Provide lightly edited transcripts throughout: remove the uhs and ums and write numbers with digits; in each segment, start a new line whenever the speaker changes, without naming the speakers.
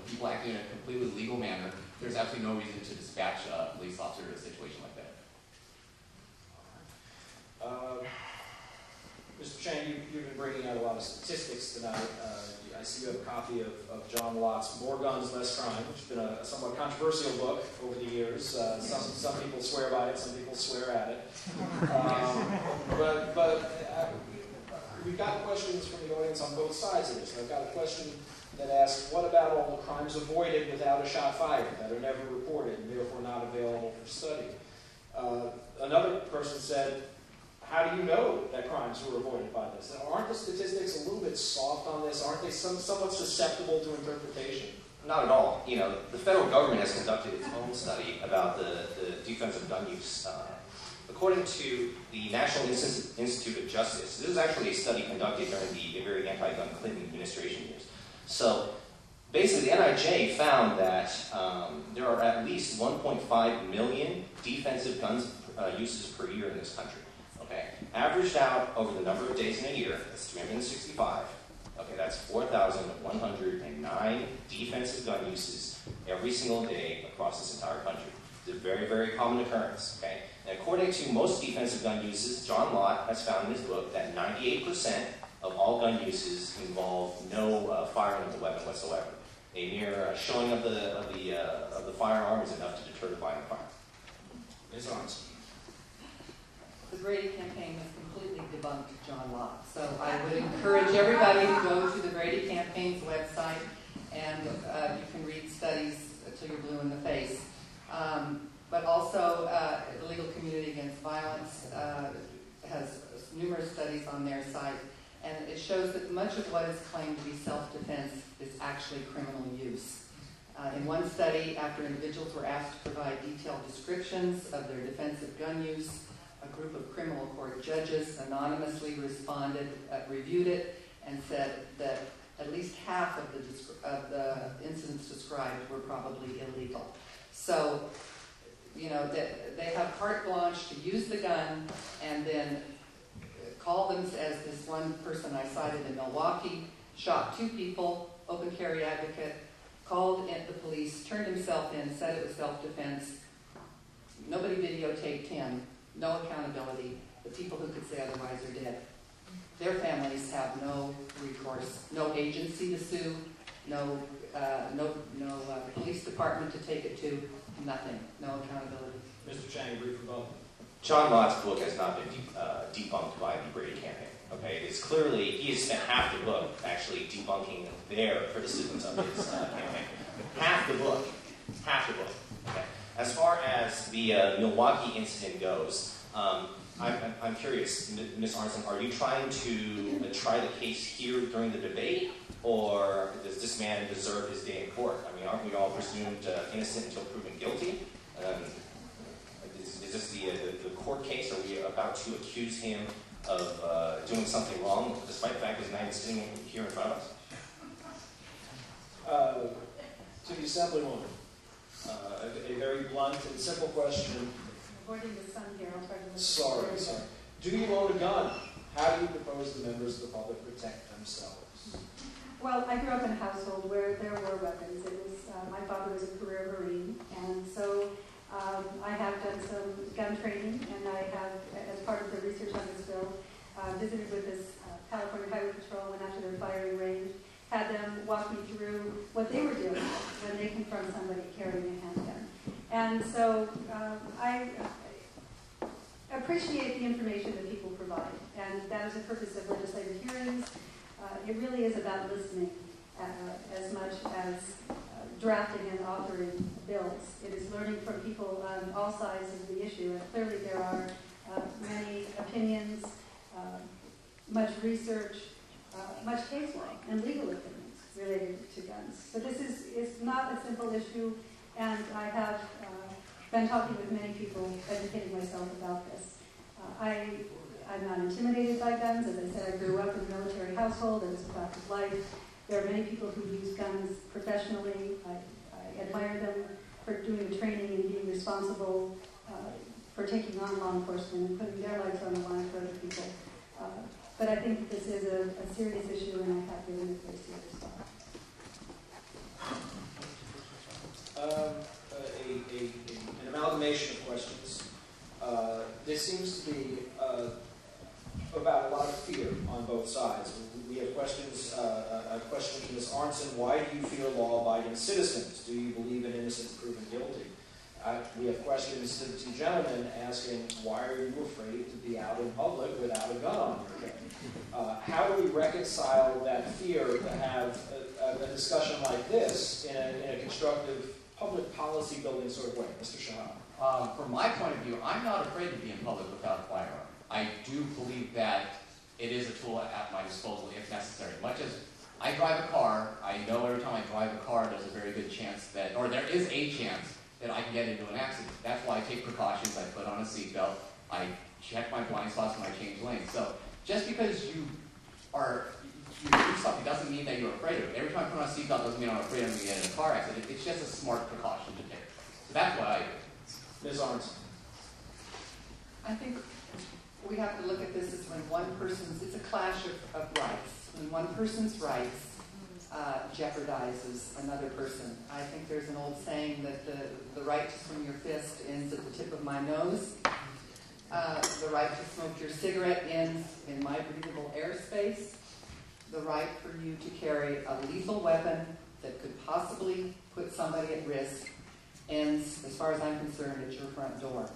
people acting in a completely legal manner, there's absolutely no reason to dispatch a police officer to a situation like that.
Mr. Chang, you've been bringing out a lot of statistics tonight. I see you have a copy of John Lott's More Guns, Less Crime, which has been a somewhat controversial book over the years. Some people swear by it, some people swear at it. We've got questions from the audience on both sides of this. I've got a question that asks, what about all the crimes avoided without a shot fired that are never reported and therefore not available for study? Another person said, how do you know that crimes were avoided by this? Aren't the statistics a little bit soft on this? Aren't they somewhat susceptible to interpretation?
Not at all. You know, the federal government has conducted its own study about the defense of gun use. According to the National Institute of Justice, this is actually a study conducted during the very anti-gun Clinton administration years. So basically, the NIJ found that there are at least 1.5 million defensive guns uses per year in this country. Okay, averaged out over the number of days in a year, that's 365. Okay, that's 4,109 defensive gun uses every single day across this entire country. It's a very, very common occurrence. Okay, and according to most defensive gun uses, John Lott has found in his book that 98% of all gun uses involve no firing of the weapon whatsoever. A mere showing of the firearm is enough to deter the violent crime.
Ms. Arnson.
The Brady campaign has completely debunked John Lott. So I would encourage everybody to go to the Brady campaign's website, and you can read studies until you're blue in the face. But also, the Legal Community Against Violence has numerous studies on their site, and it shows that much of what is claimed to be self-defense is actually criminal use. In one study, after individuals were asked to provide detailed descriptions of their defensive gun use, a group of criminal court judges anonymously responded, reviewed it, and said that at least half of the incidents described were probably illegal. So, you know, they have carte blanche to use the gun and then call them, as this one person I cited in Milwaukee, shot 2 people, open carry advocate, called in the police, turned himself in, said it was self-defense. Nobody videotaped him. No accountability. The people who could say otherwise are dead. Their families have no recourse, no agency to sue, no police department to take it to, nothing, no accountability.
Mr. Chang, brief rebuttal.
John Lott's book has not been debunked by the Brady campaign. Okay, it's clearly, he has spent half the book actually debunking their criticisms of his campaign. Half the book. Okay. As far as the Milwaukee incident goes, I'm curious, Ms. Arnson, are you trying to try the case here during the debate, or does this man deserve his day in court? I mean, aren't we all presumed innocent until proven guilty? Is this the court case? Are we about to accuse him of doing something wrong, despite the fact that he's not even sitting here in front of us?
To the Assemblywoman, a very blunt and simple question.
Avoiding the sun here, I'll try to
Sorry. Do you own a gun? How do you propose the members of the public protect themselves?
Well, I grew up in a household where there were weapons. It was my father was a career Marine, and so I have done some gun training, and I have, as part of the research on this bill, visited with this California Highway Patrol, went out to their firing range, had them walk me through what they were doing when they confront somebody carrying a handgun. And so I appreciate the information that people provide, and that is the purpose of legislative hearings. It really is about listening as much as drafting and authoring bills. It is learning from people on all sides of the issue, and clearly there are many opinions, much research, much case law, and legal opinions related to guns. So this is not a simple issue, and I have been talking with many people, educating myself about this. I'm not intimidated by guns. As I said, I grew up in a military household. It was a fact of life. There are many people who use guns professionally. I admire them for doing the training and being responsible for taking on law enforcement and putting their lives on the line for other people. But I think this is a serious issue, and I have given it very serious thought.
me about a lot of fear on both sides. We have questions, a question from Ms. Arnson, why do you fear law-abiding citizens? Do you believe an innocent proven guilty? We have questions to the two gentlemen asking, why are you afraid to be out in public without a gun on your hip? How do we reconcile that fear to have a discussion like this in a constructive public policy building sort of way? Mr. Shahab.
From my point of view, I'm not afraid to be in public without a firearm. I do believe that it is a tool at my disposal if necessary. Much as I drive a car, I know every time I drive a car, there's a very good chance that, or there is a chance that I can get into an accident. That's why I take precautions. I put on a seatbelt. I check my blind spots when I change lanes. So just because you do something doesn't mean that you're afraid of it. Every time I put on a seatbelt doesn't mean I'm afraid I'm going to get in a car accident. It's just a smart precaution to take. So that's what I do.
Ms. Arnson.
I think we have to look at this as when one person's, it's a clash of rights. When one person's rights jeopardizes another person. I think there's an old saying that the right to swing your fist ends at the tip of my nose. The right to smoke your cigarette ends in my breathable airspace. The right for you to carry a lethal weapon that could possibly put somebody at risk ends, as far as I'm concerned, at your front door.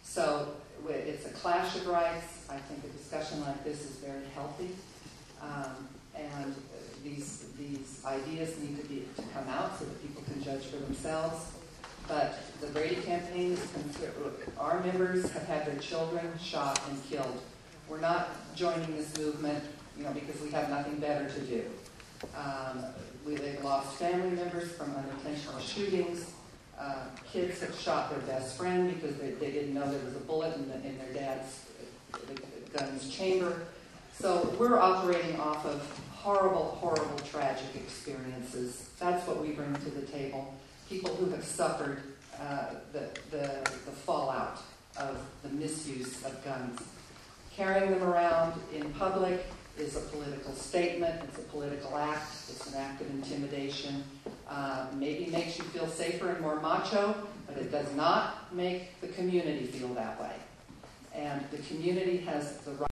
So it's a clash of rights. I think a discussion like this is very healthy. And these ideas need to come out so that people can judge for themselves. But the Brady campaign is our members have had their children shot and killed. We're not joining this movement, because we have nothing better to do. They've lost family members from unintentional shootings. Kids have shot their best friend because they didn't know there was a bullet in their dad's gun's chamber. So we're operating off of horrible, horrible, tragic experiences. That's what we bring to the table. People who have suffered the fallout of the misuse of guns. Carrying them around in public is a political statement, it's a political act, it's an act of intimidation. Maybe makes you feel safer and more macho, but it does not make the community feel that way. And the community has the right